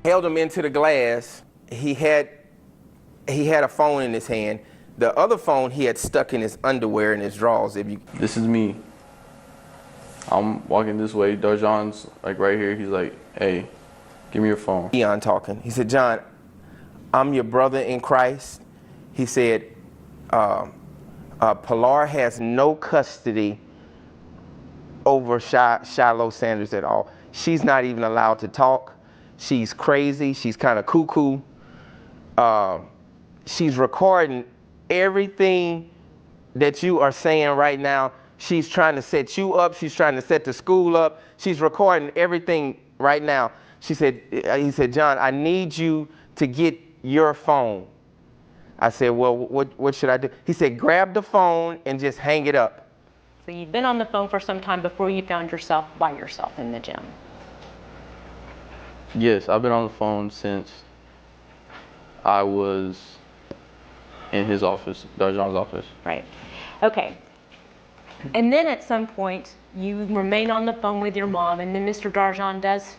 held him into the glass. He had a phone in his hand. The other phone he had stuck in his underwear in his drawers. This is me. I'm walking this way. Darjon's like right here. He's like, hey, give me your phone. Deion talking. He said, John, I'm your brother in Christ. He said, Pilar has no custody over Shilo Sanders at all. She's not even allowed to talk. She's crazy. She's kind of cuckoo. She's recording everything that you are saying right now. She's trying to set you up. She's trying to set the school up. She's recording everything right now. He said, John, I need you to get your phone. I said, well, what should I do? He said, grab the phone and just hang it up. So you'd been on the phone for some time before you found yourself by yourself in the gym. Yes, I've been on the phone since I was in his office, Darjon's office. Right. Okay. And then at some point, you remain on the phone with your mom, and then Mr. Darjon does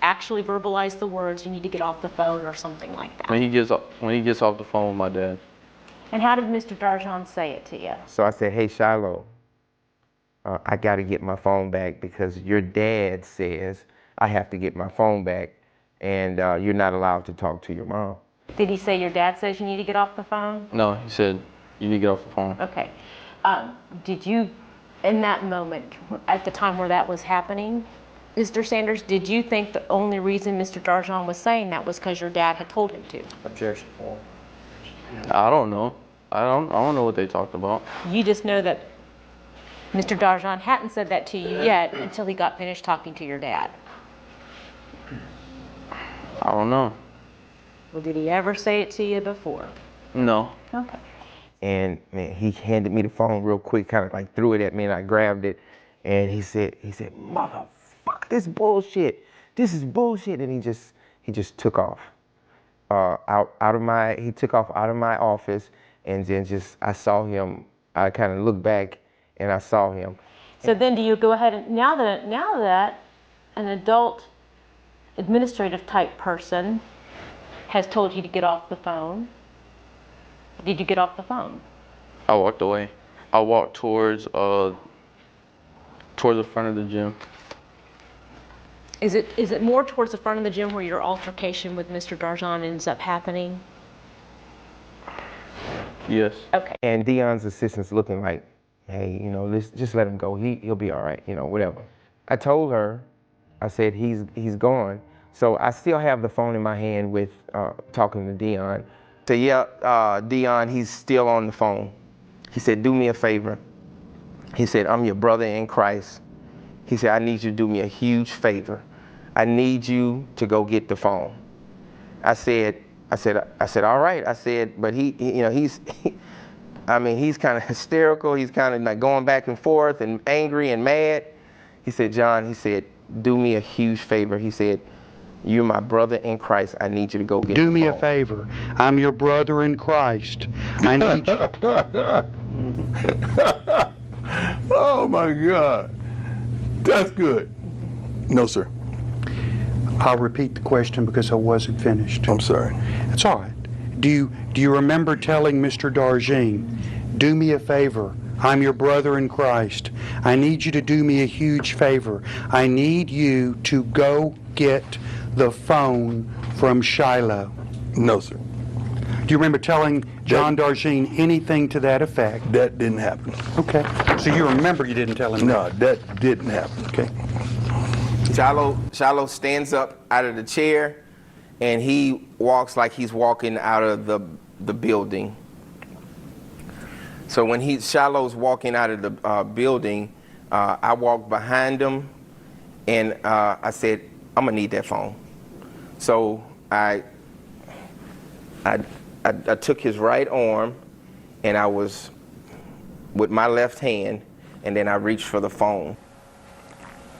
actually verbalize the words, you need to get off the phone or something like that. When he gets off the phone with my dad. And how did Mr. Darjon say it to you? So I said, hey, Shilo, I got to get my phone back because your dad says I have to get my phone back, and you're not allowed to talk to your mom. Did he say your dad says you need to get off the phone? No, he said you need to get off the phone. Okay. Did you, in that moment, at the time where that was happening, Mr. Sanders, did you think the only reason Mr. Darjon was saying that was because your dad had told him to? Objection. I don't know. I don't know what they talked about. You just know that Mr. Darjon hadn't said that to you yet until he got finished talking to your dad. I don't know. Well, did he ever say it to you before? No. Okay. And man, he handed me the phone real quick, kind of like threw it at me, and I grabbed it. And he said, motherfucker, this bullshit. This is bullshit. And he just took off. He took off out of my office, and then I saw him. I kind of looked back, and I saw him. So then, do you go ahead and now that an adult, administrative type person has told you to get off the phone, did you get off the phone? I walked away. I walked towards the front of the gym. Is it more towards the front of the gym where your altercation with Mr. Darjon ends up happening? Yes. Okay. And Deion's assistant's looking like, hey, just let him go. He'll be all right, whatever. I told her, I said, he's gone. So I still have the phone in my hand with talking to Deion. So yeah, Deion, he's still on the phone. He said, do me a favor. He said, I'm your brother in Christ. He said, I need you to do me a huge favor. I need you to go get the phone. I said, all right. I said, but he's kind of hysterical. He's kind of like going back and forth and angry and mad. He said, John, he said, do me a huge favor. He said, you're my brother in Christ. I need you to go get the phone. Do me a favor. I'm your brother in Christ. I need you. Oh my God. That's good. No, sir. I'll repeat the question because I wasn't finished. I'm sorry. It's all right. Do you remember telling Mr. Darjon, do me a favor. I'm your brother in Christ. I need you to do me a huge favor. I need you to go get the phone from Shilo. No, sir. Do you remember telling John Darjon anything to that effect? That didn't happen. Okay. So you remember you didn't tell him No, that didn't happen. Okay. Shilo stands up out of the chair, and he walks like he's walking out of the building. So when Shiloh's walking out of the building, I walked behind him, and I said, I'm gonna need that phone. So I took his right arm, and I was with my left hand, and then I reached for the phone.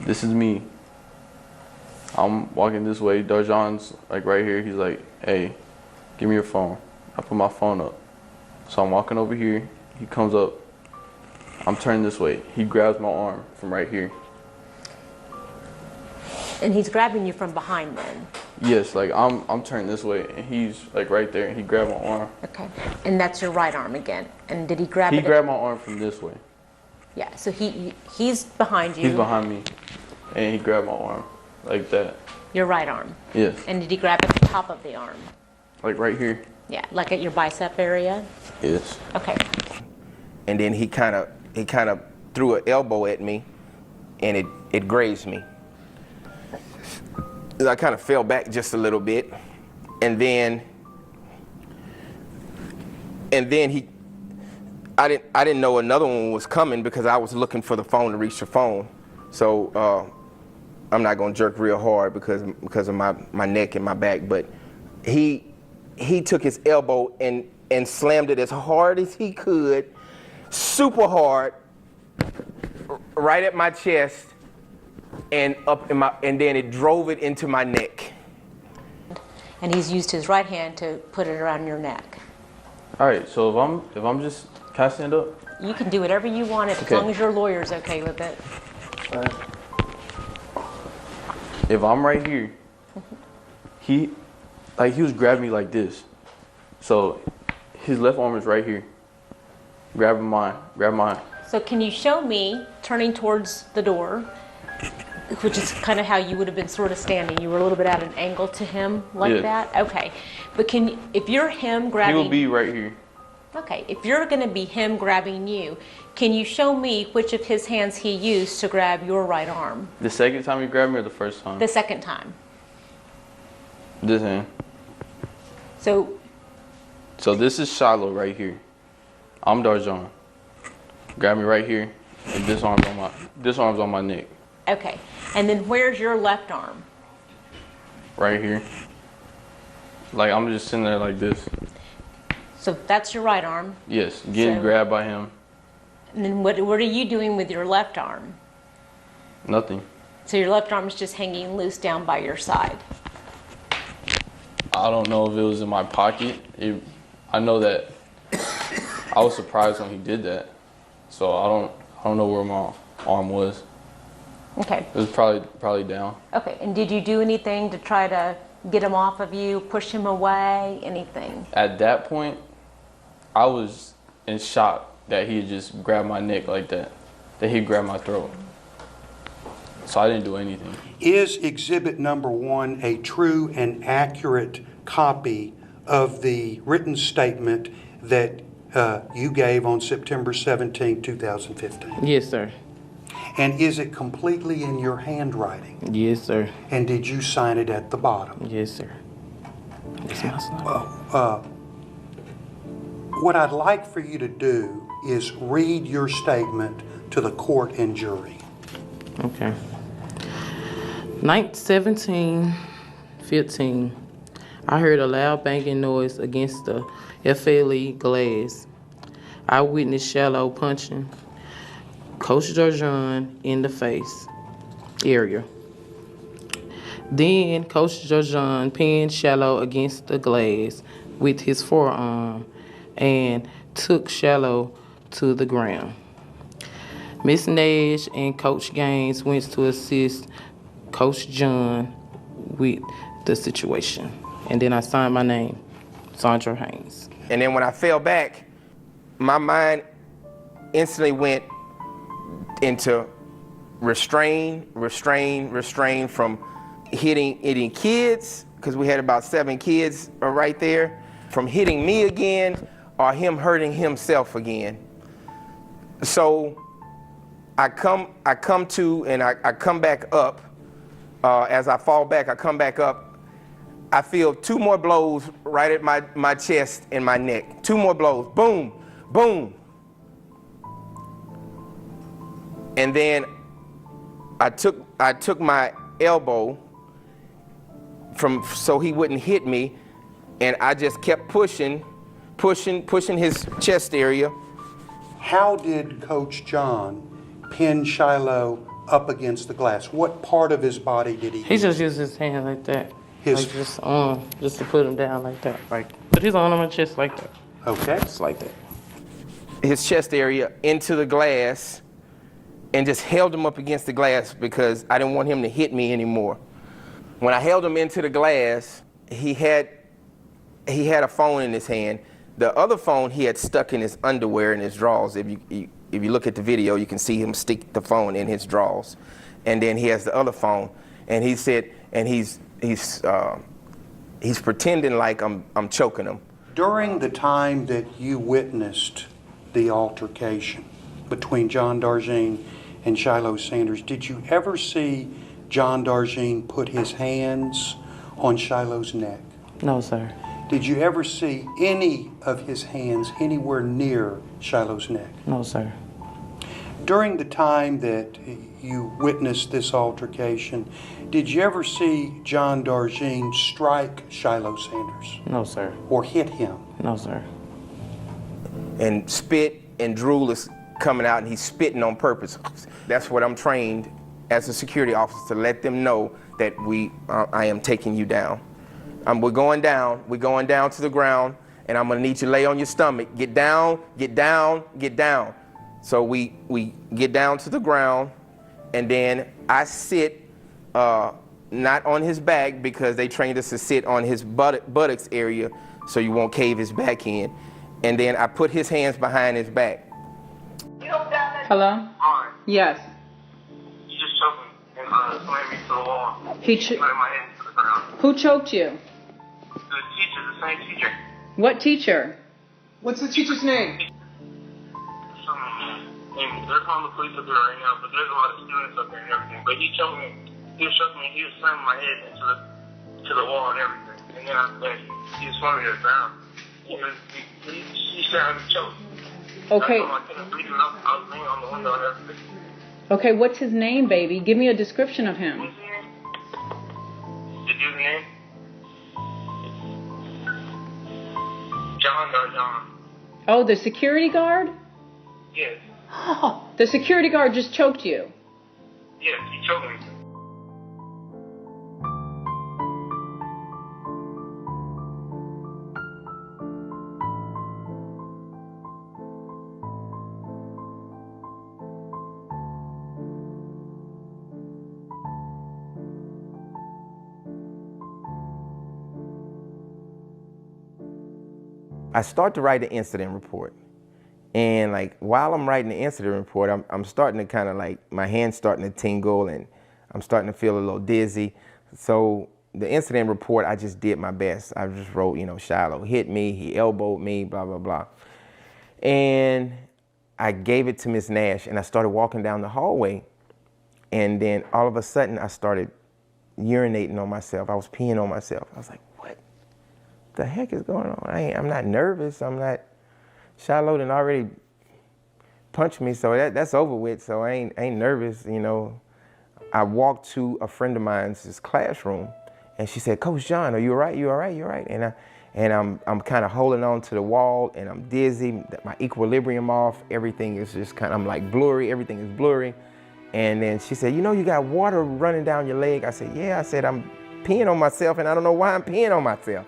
This is me. I'm walking this way. Darjon's like right here. He's like, hey, give me your phone. I put my phone up. So I'm walking over here. He comes up. I'm turning this way. He grabs my arm from right here. And he's grabbing you from behind then? Yes, like I'm turned this way, and he's like right there, and he grabbed my arm. Okay. And that's your right arm again. And did he grab He it? grabbed my arm from this way. Yeah, so he's behind you. He's behind me, and he grabbed my arm like that. Your right arm. Yes, And did he grab at the top of the arm? like right here. Yeah, like at your bicep area? Yes. Okay. And then he kind of threw an elbow at me, and it grazed me. I kind of fell back just a little bit, and then I didn't know another one was coming because I was looking for the phone to reach the phone. So I'm not gonna jerk real hard because of my neck and my back, but he took his elbow and slammed it as hard as he could, super hard, right at my chest and and then it drove it into my neck. And he's used his right hand to put it around your neck. All right. So if I'm just, can I stand up? You can do whatever you want as Okay. long as your lawyer's okay with it. If I'm right here, he was grabbing me like this. So his left arm is right here, grabbing mine. So can you show me turning towards the door, which is kind of how you would have been sort of standing. You were a little bit at an angle to him like Yes. that? Okay. But if you're him He grabbing... will be right here. Okay, if you're going to be him grabbing you, can you show me which of his hands he used to grab your right arm? The second time he grabbed me or the first time? The second time. This hand. So this is Shiloh right here. I'm Darjon. Grab me right here, and this arm's on my neck. okay. And then where's your left arm? Right here. Like I'm just sitting there like this. So that's your right arm. Yes, getting So- grabbed by him. And then what are you doing with your left arm? Nothing. So your left arm is just hanging loose down by your side. I don't know if it was in my pocket. I know that I was surprised when he did that. So I don't know where my arm was. Okay. It was probably down. Okay. And did you do anything to try to get him off of you, push him away, anything? At that point, I was in shock that he had just grabbed my neck like that he grabbed my throat. So I didn't do anything. Is Exhibit Number 1 a true and accurate copy of the written statement that you gave on September 17, 2015? Yes, sir. And is it completely in your handwriting? Yes, sir. And did you sign it at the bottom? Yes, sir. That's my son. What I'd like for you to do is read your statement to the court and jury. Okay. Night 17:15. I heard a loud banging noise against the FLE glass. I witnessed Shiloh punching Coach Darjon in the face area. Then Coach Darjon pinned Shiloh against the glass with his forearm and took Shiloh to the ground. Miss Nash and Coach Gaines went to assist Coach John with the situation. And then I signed my name, Sandra Haynes. And then when I fell back, my mind instantly went into restrain from hitting kids, because we had about 7 kids right there, from hitting me again or him hurting himself again. So I come to and I come back up. As I fall back, I come back up. I feel 2 more blows right at my chest and my neck. 2 more blows, boom, boom. And then I took my elbow so he wouldn't hit me, and I just kept pushing his chest area. How did Coach John pin Shiloh up against the glass? What part of his body did he He use? just used his hand like that. His- Like just on, just to put him down like that. Like, put his arm on my chest like that. Okay. Just like that. His chest area into the glass and just held him up against the glass because I didn't want him to hit me anymore. When I held him into the glass, he had a phone in his hand. The other phone he had stuck in his underwear in his drawers. If you look at the video, you can see him stick the phone in his drawers. And then he has the other phone, and he said, and he's pretending like I'm choking him. During the time that you witnessed the altercation between John Darjean and Shilo Sanders, did you ever see John Darjean put his hands on Shiloh's neck? No, sir. Did you ever see any of his hands anywhere near Shiloh's neck? No, sir. During the time that you witnessed this altercation, did you ever see John Darjean strike Shilo Sanders? No, sir. Or hit him? No, sir. And spit and drool is coming out, and he's spitting on purpose. That's what I'm trained as a security officer, to let them know that I am taking you down. We're going down to the ground, and I'm gonna need you to lay on your stomach. Get down, get down, get down. So we get down to the ground, and then I sit, not on his back, because they trained us to sit on his buttocks area so you won't cave his back in. And then I put his hands behind his back. Hello? Hi. Yes. You just choked me and slammed me to the wall. He Slammed my head into the ground. Who choked you? The teacher, the same teacher. What teacher? What's the teacher's name? And they're calling the police up here right now, but there's a lot of students up there and everything. But he choked me. He was choking me. He was slamming my head into the wall and everything. And then he was slamming me to the ground. He said I was choked. Okay. I couldn't breathe. I was laying on the window and everything. Okay, what's his name, baby? Give me a description of him. What's his name? The dude's name? John Darjean. Oh, the security guard? Yes. Oh, the security guard just choked you. Yes, he choked me. I start to write an incident report. And like while I'm writing the incident report, I'm starting to kind of like, my hand's starting to tingle and I'm starting to feel a little dizzy. So the incident report, I just did my best. I just wrote, Shilo hit me, he elbowed me, blah, blah, blah. And I gave it to Miss Nash and I started walking down the hallway. And then all of a sudden I started urinating on myself. I was peeing on myself. I was like, what the heck is going on? I'm not nervous. Shilo done already punched me, so that's over with. So I ain't nervous, I walked to a friend of mine's classroom, and she said, "Coach John, are you all right? You all right? You all right?" And I'm kind of holding on to the wall, and I'm dizzy. My equilibrium off. Everything is just I'm like blurry. Everything is blurry. And then she said, "You got water running down your leg." I said, "Yeah." I said, "I'm peeing on myself, and I don't know why I'm peeing on myself."